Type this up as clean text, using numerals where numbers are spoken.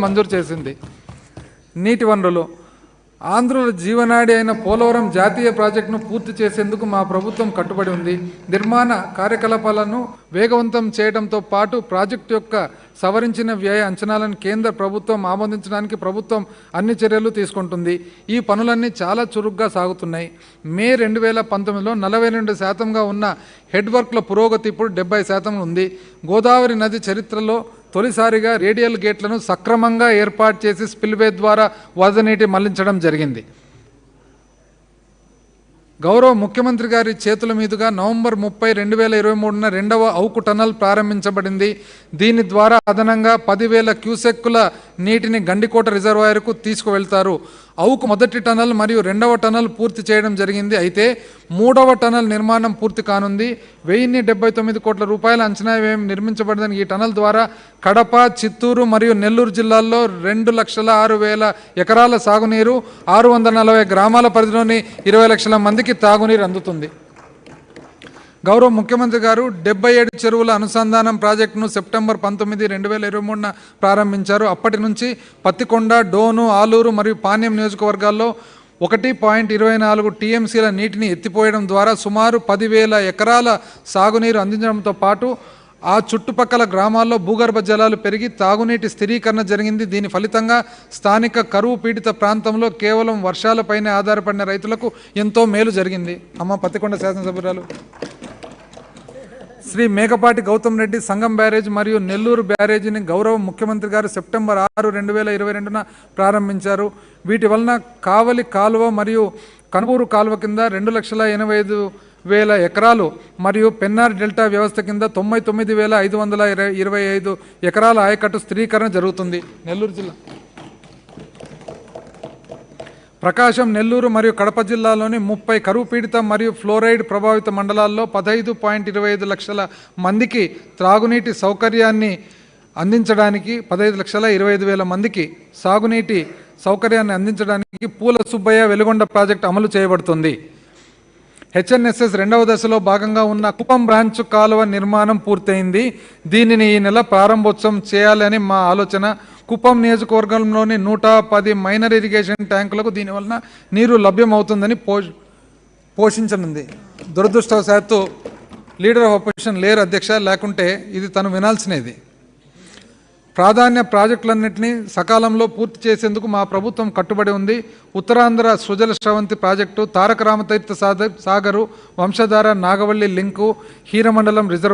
మంజూరు చేసింది. నీటి వనరులు ఆంధ్రుల జీవనాడి అయిన పోలవరం జాతీయ ప్రాజెక్టును పూర్తి చేసేందుకు మా ప్రభుత్వం కట్టుబడి ఉంది. నిర్మాణ కార్యకలాపాలను వేగవంతం చేయడంతో పాటు ప్రాజెక్టు యొక్క సవరించిన వ్యయ అంచనాలను కేంద్ర ప్రభుత్వం ఆమోదించడానికి ప్రభుత్వం అన్ని చర్యలు తీసుకుంటుంది. ఈ పనులన్నీ చాలా చురుగ్గా సాగుతున్నాయి. మే 2019లో 42% ఉన్న హెడ్ వర్క్ల పురోగతి ఇప్పుడు 70% ఉంది. గోదావరి నది చరిత్రలో తొలిసారిగా రేడియల్ గేట్లను సక్రమంగా ఏర్పాటు చేసి స్పిల్వే ద్వారా వరద నీటి మళ్లించడం జరిగింది. గౌరవ ముఖ్యమంత్రి గారి చేతుల మీదుగా నవంబర్ 30, 2023న రెండవ ఔకు టనల్ ప్రారంభించబడింది. దీని ద్వారా అదనంగా 10,000 క్యూసెక్కుల నీటిని గండికోట రిజర్వాయర్కు తీసుకువెళ్తారు. ఔకు మొదటి టనల్ మరియు రెండవ టనల్ పూర్తి చేయడం జరిగింది. అయితే మూడవ టనల్ నిర్మాణం పూర్తి కానుంది. 1079 కోట్ల రూపాయల అంచనా వ్యయం నిర్మించబడిందని ఈ టనల్ ద్వారా కడప, చిత్తూరు మరియు నెల్లూరు జిల్లాల్లో 2,06,000 ఎకరాల సాగునీరు, 640 గ్రామాల పరిధిలోని 20 లక్షల మందికి తాగునీరు అందుతుంది. గౌరవ ముఖ్యమంత్రి గారు 77 చెరువుల అనుసంధానం ప్రాజెక్టును సెప్టెంబర్ 19, 2023న ప్రారంభించారు. అప్పటి నుంచి పత్తికొండ, డోను, ఆలూరు మరియు పాణ్యం నియోజకవర్గాల్లో 1.24 టీఎంసీల నీటిని ఎత్తిపోయడం ద్వారా సుమారు 10,000 ఎకరాల సాగునీరు అందించడంతో పాటు ఆ చుట్టుపక్కల గ్రామాల్లో భూగర్భ జలాలు పెరిగి తాగునీటి స్థిరీకరణ జరిగింది. దీని ఫలితంగా స్థానిక కరువు పీడిత ప్రాంతంలో కేవలం వర్షాలపైనే ఆధారపడిన రైతులకు ఎంతో మేలు జరిగింది. అమ్మ పత్తికొండ శాసనసభ్యురాలు శ్రీ మేకపాటి గౌతమ్ రెడ్డి సంగం బ్యారేజ్ మరియు నెల్లూరు బ్యారేజీని గౌరవ ముఖ్యమంత్రి గారు సెప్టెంబర్ 6, 2022న ప్రారంభించారు. వీటి వలన కావలి కాలువ మరియు కనుపూరు కాలువ కింద 2,85,000 ఎకరాలు మరియు పెన్నార్ డెల్టా వ్యవస్థ కింద 99,525 ఎకరాల ఆయకట్టు స్థిరీకరణ జరుగుతుంది. నెల్లూరు జిల్లా ప్రకాశం, నెల్లూరు మరియు కడప జిల్లాలోని 30 కరువు పీడిత మరియు ఫ్లోరైడ్ ప్రభావిత మండలాల్లో 15.25 లక్షల మందికి త్రాగునీటి సౌకర్యాన్ని అందించడానికి 15,25,000 మందికి సాగునీటి సౌకర్యాన్ని అందించడానికి పూల సుబ్బయ్య వెలుగొండ ప్రాజెక్టు అమలు చేయబడుతుంది. హెచ్ఎన్ఎస్ఎస్ రెండవ దశలో భాగంగా ఉన్న కుప్పం బ్రాంచ్ కాలువ నిర్మాణం పూర్తయింది. దీనిని ఈ నెల ప్రారంభోత్సవం చేయాలని మా ఆలోచన. కుప్పం నియోజకవర్గంలోని 110 మైనర్ ఇరిగేషన్ ట్యాంకులకు దీనివలన నీరు లభ్యమవుతుందని పోషించనుంది. దురదృష్టవశాత్తు లీడర్ ఆఫ్ అపోజిషన్ లేరు అధ్యక్ష, లేకుంటే ఇది తను వినాల్సినది. ప్రాధాన్య ప్రాజెక్టులన్నింటినీ సకాలంలో పూర్తి చేసేందుకు మా ప్రభుత్వం కట్టుబడి ఉంది. ఉత్తరాంధ్ర సుజల శ్రవంతి ప్రాజెక్టు, తారక రామతీర్థ సాగరు, వంశధార నాగవల్లి లింకు, హీరమండలం రిజర్వాయర్